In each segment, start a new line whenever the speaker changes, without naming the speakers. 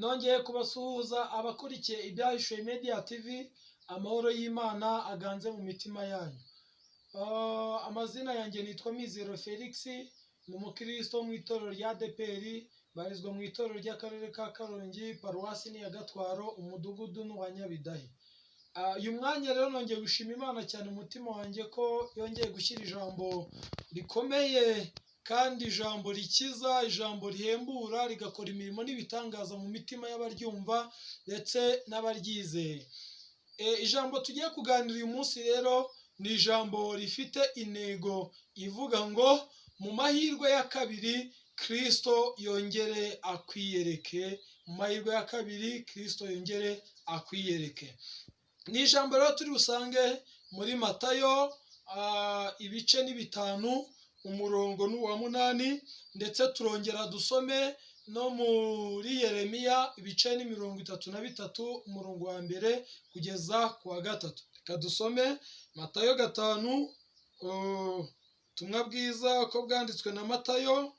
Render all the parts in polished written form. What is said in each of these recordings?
nongeye kubasuhuza abakurikiye ibyahishuwe Media TV, amahoro y'Imana aganze mu mitima yanyu. Amazina yanjye nitwa Mizero Felix, ni umukristo mu itorero rya ADEPR, barizwa mu itorero ry'akarere ka Karongi, paruwasi ni ya Gatwaro, umudugudu wa Nyabidahe. Uyu mwanya rero nongeye gushima Imana cyane umutima wanjye ko yongeye gushyira ijambo rikomeye kandi ijambo rikiza, ijambo rihembura, rigakora imirimo n'ibitangaza mu mitima y'abaryumva ndetse n'abaryizeye. Ijambo tugiye kuganira uyu munsi rero ni ijambo rifite intego ivuga ngo mu mahirwe ya kabiri Kristo yongere akwiyereke. Mu mahirwe ya kabiri Kristo yongere akwiyereke. Ni ijambo rero turi busange muri Matayo ibice ni 5 umurongo n'uwa 8, ndetse turongera dusome no muri Yeremiya ibice ni 33 umurongo wa 1 kugeza ku wa 3. Reka dusome Matayo 5, ubutumwa bwiza uko bwanditswe na Matayo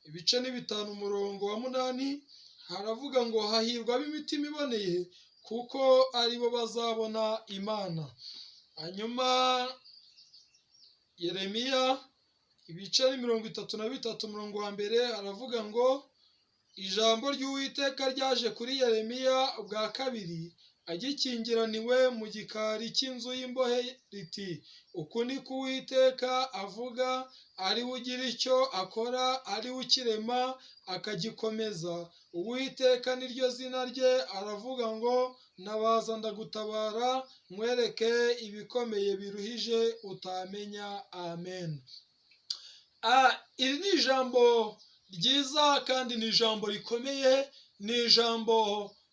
ibice ni 5 umurongo wa 8. Haravuga ngo hahirwa ab'imitima iboneye kuko aribo bazabona Imana. Hanyuma Yeremiya ibice ni 33 umurongo wa 1 aravuga ngo ijambo ry'Uwiteka ryaje kuri Yeremiya ubwa kabiri agikingiraniwe mu gikari cy'inzu y'imbohe riti, uku ni ko Uwiteka avuga, ari we ugira icyo akora, ari we ukirema akagikomeza. Uwiteka niryo zina rye, aravuga ngo nabaza ndagutabara, nkwereke ibikomeye biruhije utamenya. Amen. Iri ni ijambo ryiza kandi ni ijambo rikomeye, ni ijambo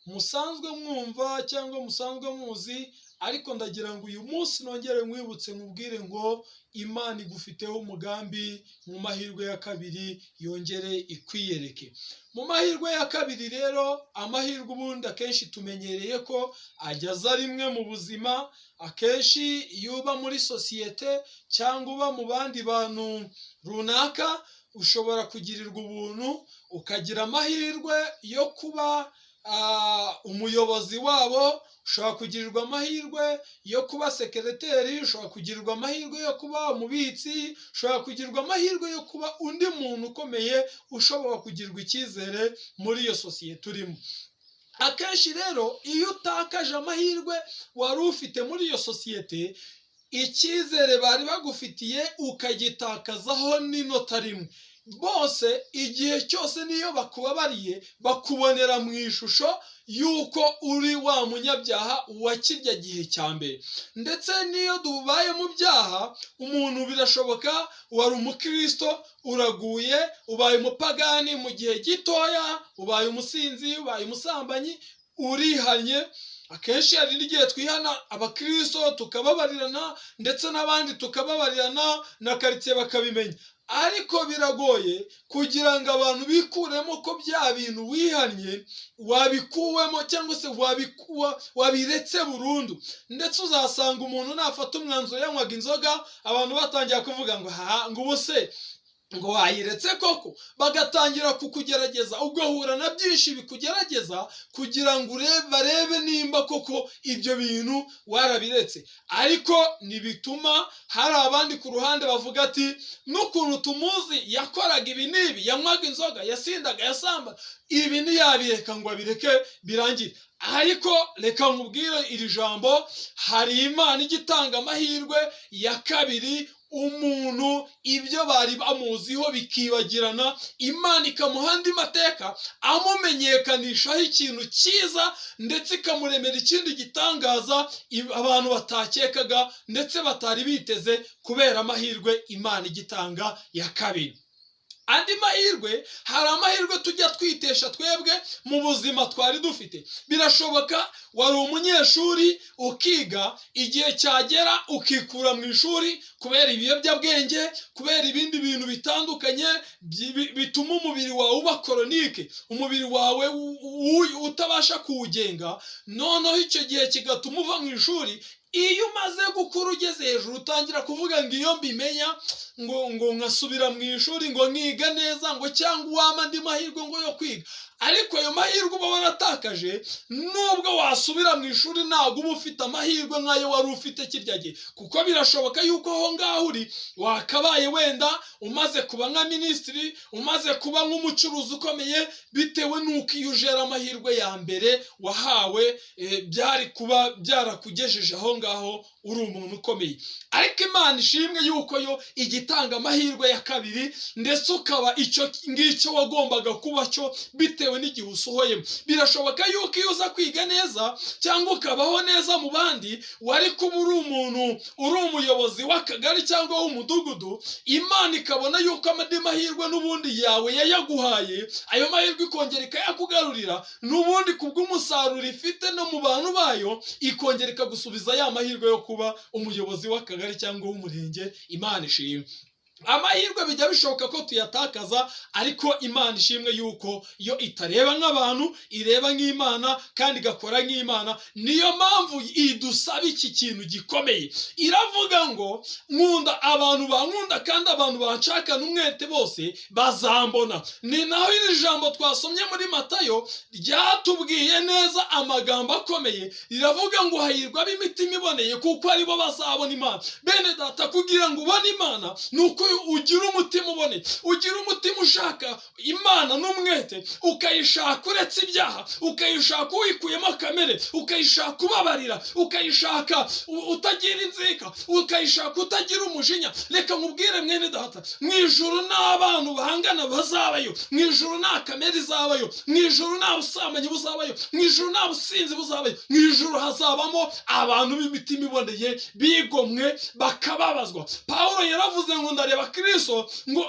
musanzwe mwumva cyangwa musanzwe muzi, ariko ndagira ngo uyu munsi nongere mwibutse nkubwire ngo Imana igufiteho umugambi mu mahirwe ya kabiri yongere ikwiyereke. Mu mahirwe ya kabiri rero, amahirwe ubundi akenshi tumenyereye ko ageza rimwe mu buzima. Akenshi iyo uba muri sosiyete cyangwa uba mu bandi bantu runaka, ushobora kugirirwa ubuntu ukagira amahirwe yo kuba umuyobozi wabo, ushobora kugirirwa amahirwe yo kuba sekereteri, ushobora kugirirwa amahirwe yo kuba umubitsi, ushobora kugirirwa amahirwe yo kuba undi muntu ukomeye, ushobora kugirirwa icyizere muri iyo sosiyete urimo. Akenshi rero iyo utakaje amahirwe wari ufite muri iyo sosiyete, icyizere bari bagufitiye ukagitakazaho n'inota rimwe. Bose igihe cyose niyo bakubabariye bakubonera mu ishusho yuko uri wa munyabyaha wa kirya gihe cya mbere. Ndetse niyo dubaye mu byaha, umuntu birashoboka wari umukristo uraguye, ubaye umupagani mu gihe gitoya, ubaye umusinzi, ubaye umusambanyi, urihanye. Akenshi hari n'igihe twihana abakristo tukababarirana, ndetse n'abandi tukababarirana na karitsiye bakabimenya. Ariko biragoye kugira ngo abantu bikuremo ko bya bintu wihannye wabikuwemo cyangwa se wabiretse burundu. Ndetse uzasanga umuntu nafata umwanzuro yanywaga inzoga, abantu batangira kuvuga ngo ngo ubu se ngo wayiretse koko, bagatangira kukugerageza, ugahura na byinshi bikugerageza kugira ngo barebe nimba koko ibyo bintu warabiretse. Ariko ntibituma hari abandi ku ruhande bavuga ati n'ukuntu tumuzi yakoraga ibi n'ibi, yanywaga inzoga, yasindaga, yasamba, ibi ntiyabireka ngo abireke birangire. Ariko reka nkubwire iri jambo, hari Imana igitanga amahirwe ya kabiri. Umuntu ibyo bari bamuziho bikibagirana, Imana ikamuha andi mateka amumenyekanishaho ikintu cyiza, ndetse ikamuremera ikindi gitangaza abantu batakekaga ndetse batari biteze, kubera amahirwe Imana igitanga ya kabiri. Andi mahirwe, hari amahirwe tujya twitesha twebwe mu buzima twari dufite. Birashoboka wari umunyeshuri ukiga, igihe cyagera ukikura mu ishuri kubera ibiyobyabwenge, kubera ibindi bintu bitandukanye bituma umubiri wawe uba koronike, umubiri wawe utabasha kuwugenga. Noneho icyo gihe kigatuma uva mu ishuri. Iyo umaze gukura ugeze hejuru utangira kuvuga ngo iyo mbimenya ngo nkasubira mu ishuri ngo nkiga neza, ngo cyangwa uwama andi mahirwe ngo yo kwiga. ariko ayo mahirwe uba waratakaje, nubwo wasubira mu ishuri ntabwo uba ufite amahirwe nk'ayo wari ufite kirya gihe, kuko birashoboka yuko aho ngaho uri wakabaye wenda umaze kuba nka minisitiri, umaze kuba nk'umucuruzi ukomeye, bitewe n'uko iyo ujera amahirwe ya mbere wahawe byari kuba byarakugejeje aho ngaho uri umuntu ukomeye. Ariko Imana ishimwe yuko yo igitanga amahirwe ya kabiri, ndetse ukaba icyo ngicyo wagombaga kuba cyo bitewe n'igihe usohoyemo. Birashoboka yuko iyo uza kwiga neza cyangwa ukabaho neza mu bandi, wari kuba uri umuntu uri umuyobozi w'akagari cyangwa w'umudugudu, Imana ikabona yuko andi mahirwe n'ubundi yawe yayaguhaye, ayo mahirwe ikongera ikayakugarurira, n'ubundi kubw'umusaruro ifite no mu bantu bayo, ikongera ikagusubiza ya mahirwe yo kuba umuyobozi w'akagari cyangwa w'umurenge. Imana ishimwe. Amahirwe bijya bishoboka ko tuyatakaza, ariko Imana ishimwe yuko yo itareba nk'abantu, ireba nk'Imana kandi igakora nk'Imana. Niyo mpamvu idusaba iki kintu gikomeye, iravuga ngo nkunda abantu bankunda kandi abantu banshakana umwete bose bazambona. Ni naho iri jambo twasomye muri Matayo ryatubwiye neza amagambo akomeye, riravuga ngo hahirwa ab'imitima iboneye kuko aribo bazabona Imana. Bene data, kugira ngo ubone Imana nuko ugira umutima uboneye, ugira umutima ushaka Imana n'umwete, ukayishaka uretse ibyaha, ukayishaka uyikuyemo kamere, ukayishaka ubabarira, ukayishaka utagira inzika, ukayishaka utagira umujinya. Reka nkubwire mwene data, mu ijuru nta bantu bahangana bazabayo, mu ijuru nta kamere izabayo, mu ijuru nta busambanyi buzabayo, mu ijuru nta businzi buzabayo. Mu ijuru hazabamo abantu b'imitima iboneye, bigomwe bakababazwa. Pawulo yaravuze ngo ndareba Kristo, ngo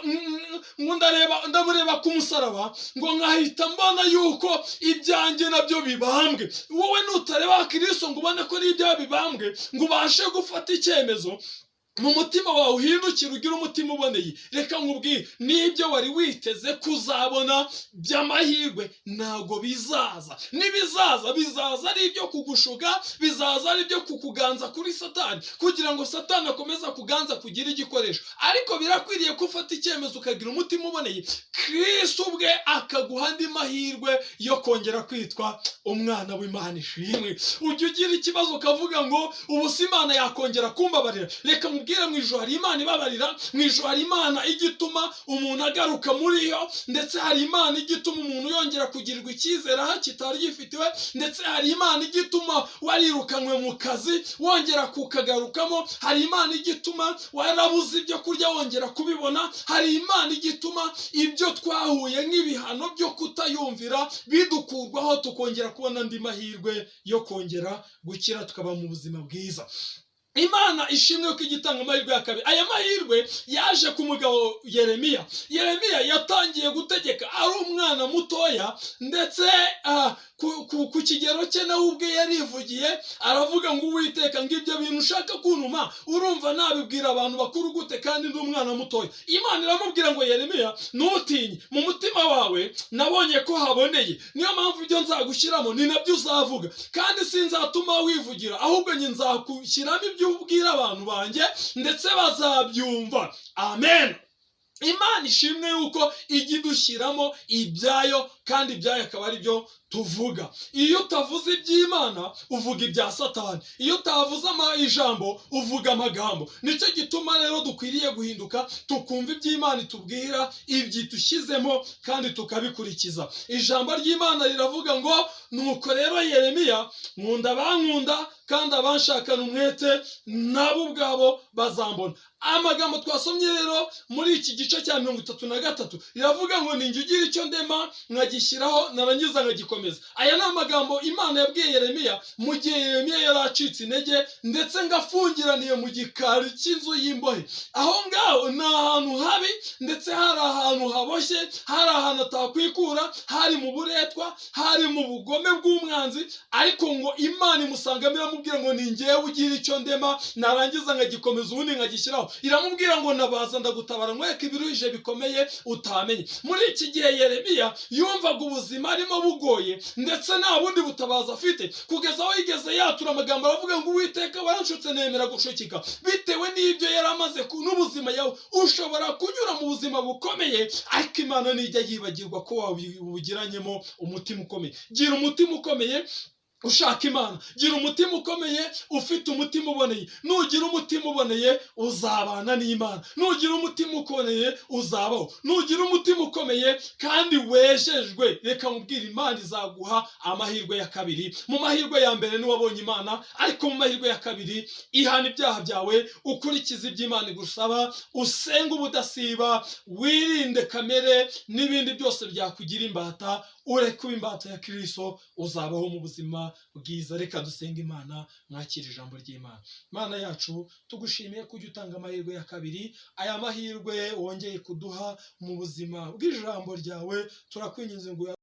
ndamureba ku musaraba, ngo nkahita mbona yuko ibyanjye nabyo bibambwe. Wowe nutareba Kristo ngo ubone ko n'ibyawe bibambwe, ngo ubashe gufata icyemezo mu mutima wawe, uhindukira ugira umutima uboneye. Reka nkubwire, n'ibyo wari witeze kuzabona by'amahirwe ntago bizaza. Nibizaza, bizaza ari ibyo kugushuga, bizaza ari ibyo kukuganza kuri Satani, kugira ngo Satani akomeze kuganza kugira igikoresho. Ariko birakwiriye ko ufata icyemezo ukagira umutima uboneye, Kristo ubwe akaguha andi mahirwe yo kongera kwitwa umwana w'Imana ishimwe. Ujya ugira ikibazo ukavuga ngo ubu si Imana yakongera kumbabarira. Reka mu ijuru hari Imana ibabarira, mu ijuru hari Imana igituma umuntu agaruka muri yo, ndetse hari Imana igituma umuntu yongera kugirirwa icyizere aho kitari gifitiwe, ndetse hari Imana igituma warirukanywe mu kazi wongera kukagarukamo, hari Imana igituma warabuze ibyo kurya wongera kubibona, hari Imana igituma ibyo twahuye nk'ibihano byo kutayumvira bidukurwaho, tukongera kubona andi mahirwe yo kongera gukira tukaba mu buzima bwiza. Imana ishimwe ko igitanga amahirwe ya kabiri. Aya mahirwe yaje ku mugabo Yeremiya. Yeremiya yatangiye gutegeka ari umwana mutoya, ndetse ku kigero cye nawe ubwe yarivugiye, aravuga ngo Uwiteka, ngo ibyo bintu ushaka kuntuma urumva nabibwira abantu bakuru gute kandi ndi umwana mutoya? Imana iramubwira ngo Yeremiya, ntutinye, mu mutima wawe nabonye ko haboneye, niyo mpamvu ibyo nzagushyiramo ni nabyo uzavuga, kandi sinzatuma wivugira, ahubwo njye nzagushyiramo ibyo ubwira abantu banjye, ndetse bazabyumva. Amen. Imana ishimwe yuko ijya idushyiramo ibyayo, kandi ibyayo akaba ari byo tuvuga. Iyo utavuze iby'Imana uvuga ibya Satani, iyo utavuze ijambo uvuga amagambo. Nicyo gituma rero dukwiriye guhinduka, tukumva iby'Imana itubwira, ibyo dushyizemo kandi tukabikurikiza. Ijambo ry'Imana riravuga ngo, nuko rero Yeremiya, nkunda abankunda kandi abanshakana umwete nabo ubwabo bazambona. Amagambo twasomye rero muri iki gice cya 33 riravuga ngo ninjye ugira icyo ndema nkagishyiraho, narangiza nkagikomeza. Aya ni amagambo Imana yabwiye Yeremiya mu gihe Yeremiya yari acitse intege, ndetse ngafungiraniye mu gikari cy'inzu y'imbohe. Aho ngaho ni ahantu habi, ndetse hari ahantu haboshye, hari ahantu atakwikura, hari mu buretwa, hari mu bugome bw'umwanzi. Ariko ngo Imana imusangamo iramubwira ngo ni njyewe ugira icyo ndema, narangiza nkagikomeza, ubundi nkagishyiraho. Iramubwira ngo nabaza ndagutabara, nkwereke ibiruhije bikomeye utamenye. Muri iki gihe Yeremiya yumva
yumvaga ubuzima arimo bugoye ndetse nta bundi butabazi afite, kugeza aho yigeze yatura amagambo aravuga ngo Uwiteka waranshutse nemera gushukika. Bitewe n'ibyo yari amaze n'ubuzima yawe, ushobora kunyura mu buzima bukomeye ariko Imana ntijya yibagirwa ko wabugiranyemo umutima ukomeye. Gira umutima ukomeye ushaka Imana, gira umutima ukomeye ufite umutima uboneye. Nugira umutima uboneye uzabana n'Imana, nugira umutima ukomeye uzabaho, nugira umutima ukomeye kandi wejejwe, reka mubwire Imana izaguha amahirwe ya kabiri. Mu mahirwe ya mbere niwabonye Imana, ariko mu mahirwe ya kabiri ihana ibyaha byawe, ukurikiza ibyo Imana igusaba, usenge ubudasiba, wirinde kamere n'ibindi byose byakugira imbata, ureke kuba imbata ya Kristo, uzabaho mu buzima bwiza. Reka dusenga Imana, mwakire ijambo ry'Imana. Mana yacu, tugushimiye ko ujya utanga amahirwe ya kabiri, aya mahirwe wongeye kuduha mu buzima bw'ijambo ryawe, turakwinginze ngo